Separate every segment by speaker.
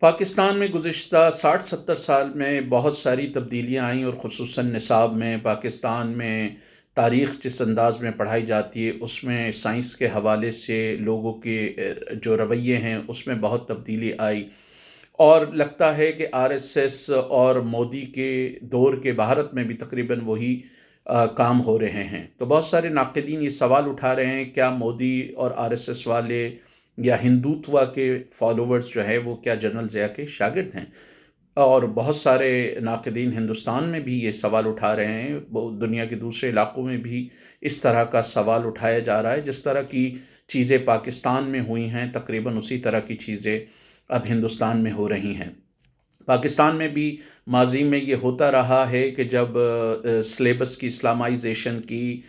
Speaker 1: پاکستان میں گزشتہ 60-70 سال میں بہت ساری تبدیلیاں آئیں، اور خصوصاً نصاب میں پاکستان میں تاریخ جس انداز میں پڑھائی جاتی ہے اس میں سائنس کے حوالے سے لوگوں کے جو رویے ہیں اس میں بہت تبدیلی آئی، اور لگتا ہے کہ آر ایس ایس اور مودی کے دور کے بھارت میں بھی تقریباً وہی کام ہو رہے ہیں۔ تو بہت سارے ناقدین یہ سوال اٹھا رہے ہیں، کیا مودی اور آر ایس ایس والے یا ہندوتوا کے فالوورز جو ہے وہ کیا جنرل ضیاء کے شاگرد ہیں؟ اور بہت سارے ناقدین ہندوستان میں بھی یہ سوال اٹھا رہے ہیں، دنیا کے دوسرے علاقوں میں بھی اس طرح کا سوال اٹھایا جا رہا ہے۔ جس طرح کی چیزیں پاکستان میں ہوئی ہیں تقریباً اسی طرح کی چیزیں اب ہندوستان میں ہو رہی ہیں۔ پاکستان میں بھی ماضی میں یہ ہوتا رہا ہے کہ جب سلیبس کی اسلامائزیشن کی،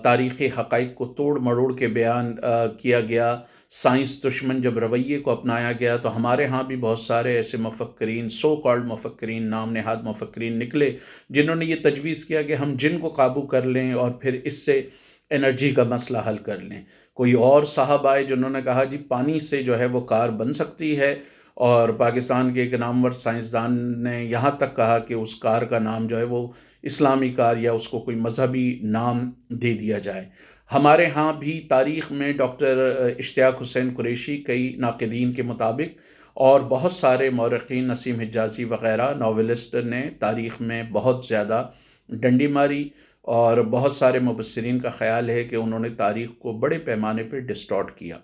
Speaker 1: تاریخی حقائق کو توڑ مروڑ کے بیان کیا گیا، سائنس دشمن جب رویے کو اپنایا گیا، تو ہمارے ہاں بھی بہت سارے ایسے مفکرین، سو کالڈ مفکرین، نام نہاد مفکرین نکلے جنہوں نے یہ تجویز کیا کہ ہم جن کو قابو کر لیں اور پھر اس سے انرجی کا مسئلہ حل کر لیں۔ کوئی اور صاحب آئے جنہوں نے کہا جی پانی سے جو ہے وہ کار بن سکتی ہے، اور پاکستان کے ایک نامور سائنسدان نے یہاں تک کہا کہ اس کار کا نام جو ہے وہ اسلامی کار یا اس کو کوئی مذہبی نام دے دیا جائے۔ ہمارے ہاں بھی تاریخ میں ڈاکٹر اشتیاق حسین قریشی، کئی ناقدین کے مطابق، اور بہت سارے مورخین، نسیم حجازی وغیرہ ناولسٹ نے تاریخ میں بہت زیادہ ڈنڈی ماری، اور بہت سارے مبصرین کا خیال ہے کہ انہوں نے تاریخ کو بڑے پیمانے پہ ڈسٹارٹ کیا۔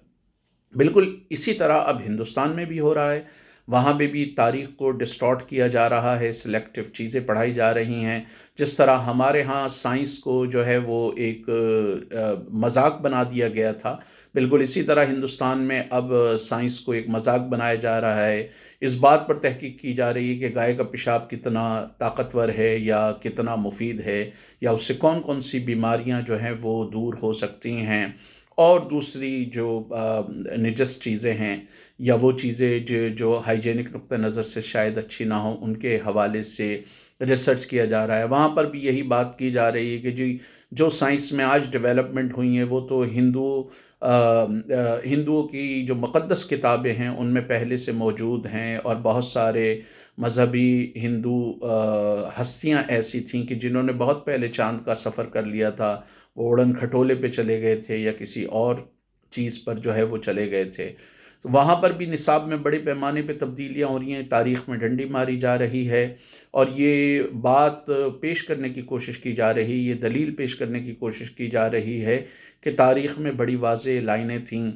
Speaker 1: بالکل اسی طرح اب ہندوستان میں بھی ہو رہا ہے، وہاں پہ بھی تاریخ کو ڈسٹارٹ کیا جا رہا ہے، سلیکٹیو چیزیں پڑھائی جا رہی ہیں۔ جس طرح ہمارے ہاں سائنس کو جو ہے وہ ایک مذاق بنا دیا گیا تھا، بالکل اسی طرح ہندوستان میں اب سائنس کو ایک مذاق بنایا جا رہا ہے۔ اس بات پر تحقیق کی جا رہی ہے کہ گائے کا پیشاب کتنا طاقتور ہے یا کتنا مفید ہے، یا اس سے کون کون سی بیماریاں جو ہیں وہ دور ہو سکتی ہیں، اور دوسری جو نجس چیزیں ہیں یا وہ چیزیں جو ہائیجینک نقطہ نظر سے شاید اچھی نہ ہوں، ان کے حوالے سے ریسرچ کیا جا رہا ہے۔ وہاں پر بھی یہی بات کی جا رہی ہے کہ جی جو سائنس میں آج ڈیولپمنٹ ہوئی ہیں وہ تو ہندوؤں کی جو مقدس کتابیں ہیں ان میں پہلے سے موجود ہیں، اور بہت سارے مذہبی ہندو ہستیاں ایسی تھیں کہ جنہوں نے بہت پہلے چاند کا سفر کر لیا تھا، وہ اڑن کھٹولے پہ چلے گئے تھے یا کسی اور چیز پر جو ہے وہ چلے گئے تھے۔ تو وہاں پر بھی نصاب میں بڑے پیمانے پہ تبدیلیاں ہو رہی ہیں، تاریخ میں ڈنڈی ماری جا رہی ہے، اور یہ بات پیش کرنے کی کوشش کی جا رہی، یہ دلیل پیش کرنے کی کوشش کی جا رہی ہے کہ تاریخ میں بڑی واضح لائنیں تھیں،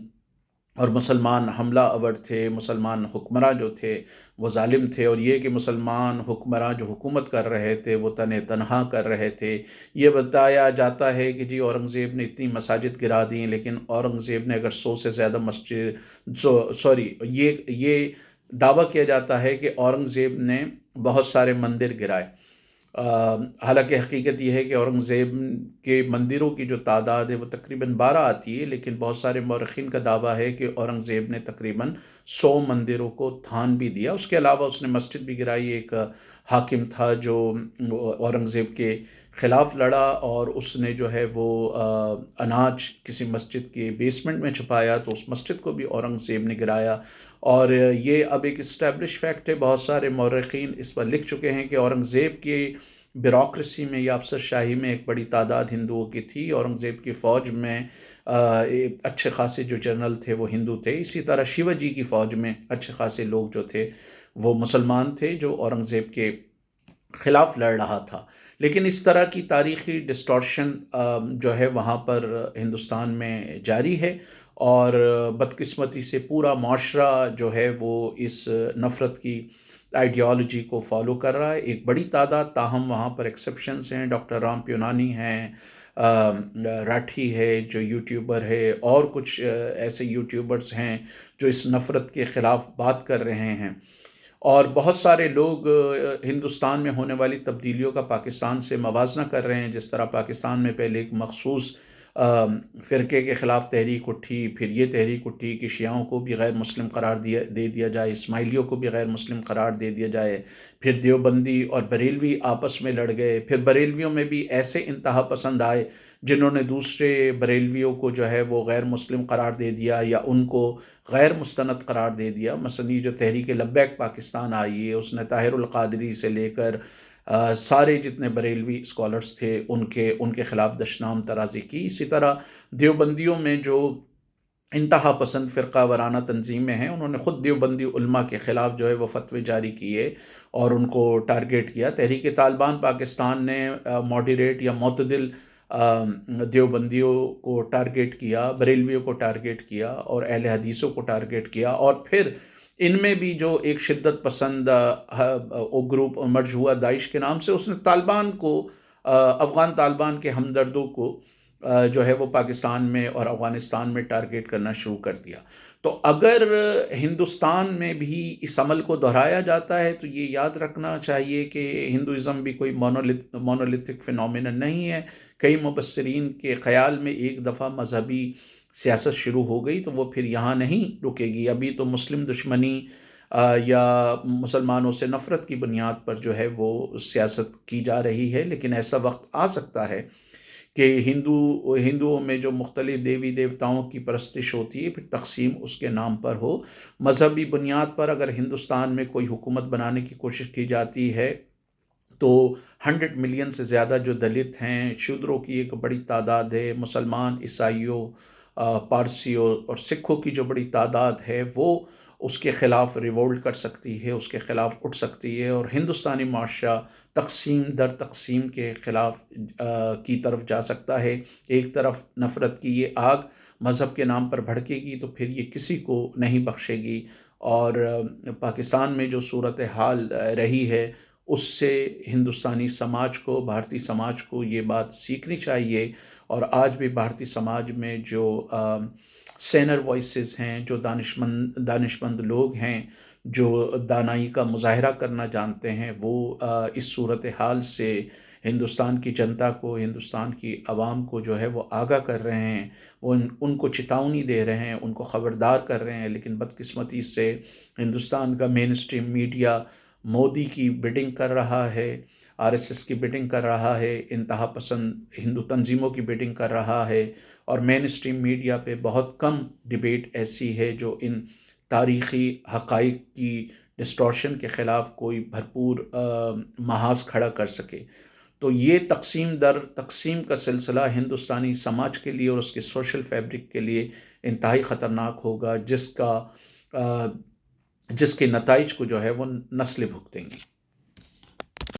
Speaker 1: اور مسلمان حملہ آور تھے، مسلمان حکمراں جو تھے وہ ظالم تھے، اور یہ کہ مسلمان حکمراں جو حکومت کر رہے تھے وہ تنہا کر رہے تھے۔ یہ بتایا جاتا ہے کہ جی اورنگزیب نے اتنی مساجد گرا دیں، لیکن اورنگزیب نے اگر 100 سے زیادہ مسجد یہ دعویٰ کیا جاتا ہے کہ اورنگزیب نے بہت سارے مندر گرائے۔ حالانکہ حقیقت یہ ہے کہ اورنگزیب کے مندروں کی جو تعداد ہے وہ تقریباً 12 آتی ہے، لیکن بہت سارے مورخین کا دعویٰ ہے کہ اورنگزیب نے تقریباً 100 مندروں کو تھان بھی دیا۔ اس کے علاوہ اس نے مسجد بھی گرائی۔ ایک حاکم تھا جو اورنگزیب کے خلاف لڑا، اور اس نے جو ہے وہ اناج کسی مسجد کے بیسمنٹ میں چھپایا، تو اس مسجد کو بھی اورنگزیب نے گرایا۔ اور یہ اب ایک اسٹیبلش فیکٹ ہے، بہت سارے مورخین اس پر لکھ چکے ہیں کہ اورنگزیب کی بیوروکریسی میں یا افسر شاہی میں ایک بڑی تعداد ہندوؤں کی تھی۔ اورنگزیب کی فوج میں اچھے خاصے جو جنرل تھے وہ ہندو تھے، اسی طرح شیوا جی کی فوج میں اچھے خاصے لوگ جو تھے وہ مسلمان تھے، جو اورنگزیب کے خلاف لڑ رہا تھا۔ لیکن اس طرح کی تاریخی ڈسٹارشن جو ہے وہاں پر ہندوستان میں جاری ہے، اور بدقسمتی سے پورا معاشرہ جو ہے وہ اس نفرت کی آئیڈیالوجی کو فالو کر رہا ہے۔ ایک بڑی تعداد، تاہم وہاں پر ایکسیپشنز ہیں، ڈاکٹر رام پیونانی ہیں، راٹھی ہے جو یوٹیوبر ہے، اور کچھ ایسے یوٹیوبرز ہیں جو اس نفرت کے خلاف بات کر رہے ہیں، اور بہت سارے لوگ ہندوستان میں ہونے والی تبدیلیوں کا پاکستان سے موازنہ کر رہے ہیں۔ جس طرح پاکستان میں پہلے ایک مخصوص فرقے کے خلاف تحریک اٹھی، پھر یہ تحریک اٹھی کہ شیعوں کو بھی غیر مسلم قرار دے دیا جائے، اسماعیلیوں کو بھی غیر مسلم قرار دے دیا جائے، پھر دیوبندی اور بریلوی آپس میں لڑ گئے، پھر بریلویوں میں بھی ایسے انتہا پسند آئے جنہوں نے دوسرے بریلویوں کو جو ہے وہ غیر مسلم قرار دے دیا یا ان کو غیر مستند قرار دے دیا. مثلا یہ جو تحریک لبیک پاکستان آئی ہے اس نے طاہر القادری سے لے کر سارے جتنے بریلوی اسکالرس تھے ان کے خلاف دشنام ترازی کی. اسی طرح دیوبندیوں میں جو انتہا پسند فرقہ وارانہ تنظیمیں ہیں انہوں نے خود دیوبندی علماء کے خلاف جو ہے وہ فتوے جاری کیے اور ان کو ٹارگیٹ کیا. تحریک طالبان پاکستان نے ماڈریٹ یا معتدل دیوبندیوں کو ٹارگیٹ کیا، بریلویوں کو ٹارگیٹ کیا اور اہل حدیثوں کو ٹارگیٹ کیا. اور پھر ان میں بھی جو ایک شدت پسند گروپ مرج ہوا داعش کے نام سے، اس نے طالبان کو افغان طالبان کے ہمدردوں کو جو ہے وہ پاکستان میں اور افغانستان میں ٹارگیٹ کرنا شروع کر دیا. تو اگر ہندوستان میں بھی اس عمل کو دہرایا جاتا ہے تو یہ یاد رکھنا چاہیے کہ ہندوازم بھی کوئی مونولیتھک فینومینن نہیں ہے. کئی مبصرین کے خیال میں ایک دفعہ مذہبی سیاست شروع ہو گئی تو وہ پھر یہاں نہیں رکے گی. ابھی تو مسلم دشمنی یا مسلمانوں سے نفرت کی بنیاد پر جو ہے وہ سیاست کی جا رہی ہے، لیکن ایسا وقت آ سکتا ہے کہ ہندوؤں میں جو مختلف دیوی دیوتاؤں کی پرستش ہوتی ہے پھر تقسیم اس کے نام پر ہو. مذہبی بنیاد پر اگر ہندوستان میں کوئی حکومت بنانے کی کوشش کی جاتی ہے تو 100 ملین سے زیادہ جو دلت ہیں، شودروں کی ایک بڑی تعداد ہے، مسلمان، عیسائیوں، پارسیوں اور سکھوں کی جو بڑی تعداد ہے وہ اس کے خلاف ریولٹ کر سکتی ہے، اس کے خلاف اٹھ سکتی ہے اور ہندوستانی معاشرہ تقسیم در تقسیم کے خلاف کی طرف جا سکتا ہے. ایک طرف نفرت کی یہ آگ مذہب کے نام پر بھڑکے گی تو پھر یہ کسی کو نہیں بخشے گی. اور پاکستان میں جو صورتحال رہی ہے اس سے ہندوستانی سماج کو، بھارتی سماج کو یہ بات سیکھنی چاہیے. اور آج بھی بھارتی سماج میں جو سینر وائسز ہیں، جو دانشمند لوگ ہیں، جو دانائی کا مظاہرہ کرنا جانتے ہیں، وہ اس صورتحال سے ہندوستان کی جنتا کو، ہندوستان کی عوام کو جو ہے وہ آگاہ کر رہے ہیں، وہ ان کو چتاونی دے رہے ہیں، ان کو خبردار کر رہے ہیں. لیکن بدقسمتی سے ہندوستان کا مین اسٹریم میڈیا مودی کی بڈنگ کر رہا ہے، RSS کی بڈنگ کر رہا ہے، انتہا پسند ہندو تنظیموں کی بڈنگ کر رہا ہے. اور مین اسٹریم میڈیا پہ بہت کم ڈیبیٹ ایسی ہے جو ان تاریخی حقائق کی ڈسٹورشن کے خلاف کوئی بھرپور محاذ کھڑا کر سکے. تو یہ تقسیم در تقسیم کا سلسلہ ہندوستانی سماج کے لیے اور اس کے سوشل فیبرک کے لیے انتہائی خطرناک ہوگا، جس کے نتائج کو جو ہے وہ نسلیں بھگتیں گی.